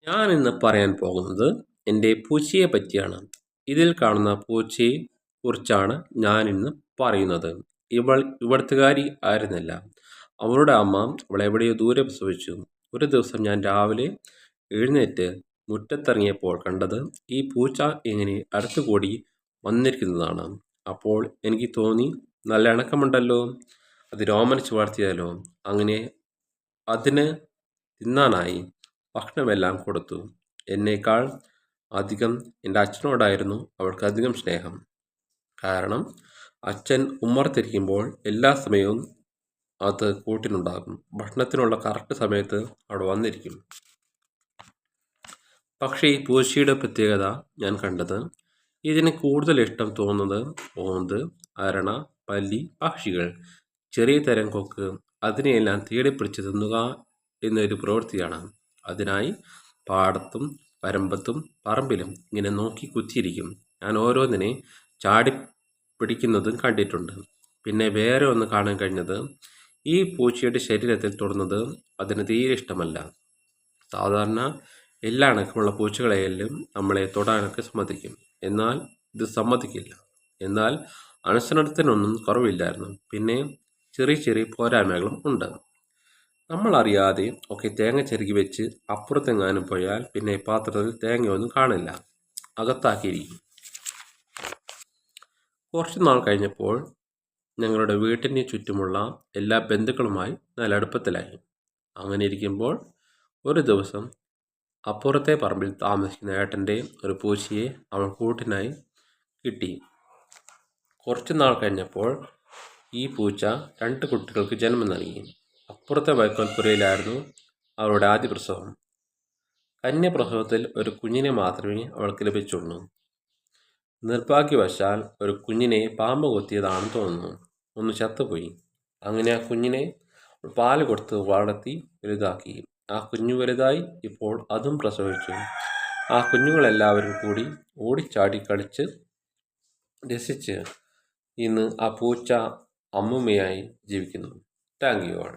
ഞാൻ ഇന്ന് പറയാൻ പോകുന്നത് എൻ്റെ പൂച്ചയെ പറ്റിയാണ്. ഇതിൽ കാണുന്ന പൂച്ചയെ കുറിച്ചാണ് ഞാൻ ഇന്ന് പറയുന്നത്. ഇവിടുത്തുകാരി ആയിരുന്നില്ല. അവളുടെ അമ്മ അവളെ എവിടെയോ ദൂരെ പ്രസവിച്ചു. ഒരു ദിവസം ഞാൻ രാവിലെ എഴുന്നേറ്റ് മുറ്റത്തിറങ്ങിയപ്പോൾ കണ്ടത് ഈ പൂച്ച ഇങ്ങനെ അടുത്തുകൂടി വന്നിരിക്കുന്നതാണ്. അപ്പോൾ എനിക്ക് തോന്നി, നല്ല ഇണക്കമുണ്ടല്ലോ, അത് രോമനിച്ച് വളർത്തിയാലോ. അങ്ങനെ അതിന് തിന്നാനായി ഭക്ഷണമെല്ലാം കൊടുത്തു. എന്നേക്കാൾ അധികം എൻ്റെ അച്ഛനോടായിരുന്നു അവൾക്ക് അധികം സ്നേഹം. കാരണം അച്ഛൻ ഉമ്മറത്തിരിക്കുമ്പോൾ എല്ലാ സമയവും അത് കൂട്ടിനുണ്ടാകും. ഭക്ഷണത്തിനുള്ള കറക്റ്റ് സമയത്ത് അവിടെ വന്നിരിക്കും. പക്ഷേ ഈ പൂച്ചയുടെ പ്രത്യേകത ഞാൻ കണ്ടത്, ഇതിന് കൂടുതൽ ഇഷ്ടം തോന്നുന്നത് ഓന്ത്, അരണ, പല്ലി, പക്ഷികൾ, ചെറിയ തരം കൊക്ക്, അതിനെയെല്ലാം തേടിപ്പിടിച്ച് തിന്നുക എന്നൊരു പ്രവൃത്തിയാണ്. അതിനായി പാടത്തും വരമ്പത്തും പറമ്പിലും ഇങ്ങനെ നോക്കി കുത്തിയിരിക്കും. ഞാൻ ഓരോന്നിനെ ചാടി പിടിക്കുന്നതും കണ്ടിട്ടുണ്ട്. പിന്നെ വേറെ ഒന്ന് കാണാൻ കഴിഞ്ഞത്, ഈ പൂച്ചയുടെ ശരീരത്തിൽ തൊടുന്നത് അതിന് തീരെ ഇഷ്ടമല്ല. സാധാരണ എല്ലാ അണക്കമുള്ള പൂച്ചകളെയെല്ലാം നമ്മളെ തൊടാനൊക്കെ സമ്മതിക്കും. എന്നാൽ ഇത് സമ്മതിക്കില്ല. എന്നാൽ അനുസരണത്തിനൊന്നും കുറവില്ലായിരുന്നു. പിന്നെ ചെറിയ ചെറിയ പോരായ്മകളും ഉണ്ട്. നമ്മൾ അറിയാതെ ഒക്കെ തേങ്ങ ചെരുകി വെച്ച് അപ്പുറത്തെങ്ങാനും പോയാൽ പിന്നെ പാത്രത്തിൽ തേങ്ങയൊന്നും കാണില്ല, അകത്താക്കിയിരിക്കും. കുറച്ച് നാൾ കഴിഞ്ഞപ്പോൾ ഞങ്ങളുടെ വീട്ടിന് ചുറ്റുമുള്ള എല്ലാ ബന്ധുക്കളുമായി നല്ല അടുപ്പത്തിലായി. അങ്ങനെ ഇരിക്കുമ്പോൾ ഒരു ദിവസം അപ്പുറത്തെ പറമ്പിൽ താമസിക്കുന്ന ഏട്ടൻ്റെ ഒരു പൂച്ചയെ അവൾ കൂട്ടിനായി കിട്ടി. കുറച്ച് നാൾ കഴിഞ്ഞപ്പോൾ ഈ പൂച്ച 2 കുട്ടികൾക്ക് ജന്മം നൽകി. അപ്പുറത്തെ വൈക്കോൽപ്പുരയിലായിരുന്നു അവളുടെ ആദ്യ പ്രസവം. കന്യപ്രസവത്തിൽ ഒരു കുഞ്ഞിനെ മാത്രമേ അവൾക്ക് ലഭിച്ചുള്ളൂ. നിർഭാഗ്യവശാൽ ഒരു കുഞ്ഞിനെ പാമ്പ് കൊത്തിയതാണെന്ന് തോന്നുന്നു. ഒന്ന് ചത്തുപോയി. അങ്ങനെ ആ കുഞ്ഞിനെ പാല് കൊടുത്ത് വളർത്തി വലുതാക്കി. ആ കുഞ്ഞു വലുതായി ഇപ്പോൾ അതും പ്രസവിച്ചു. ആ കുഞ്ഞുങ്ങളെല്ലാവരും കൂടി ഓടിച്ചാടി കളിച്ച് രസിച്ച് ഇന്ന് ആ പൂച്ച അമ്മൂമ്മയായി ജീവിക്കുന്നു. Thank you all.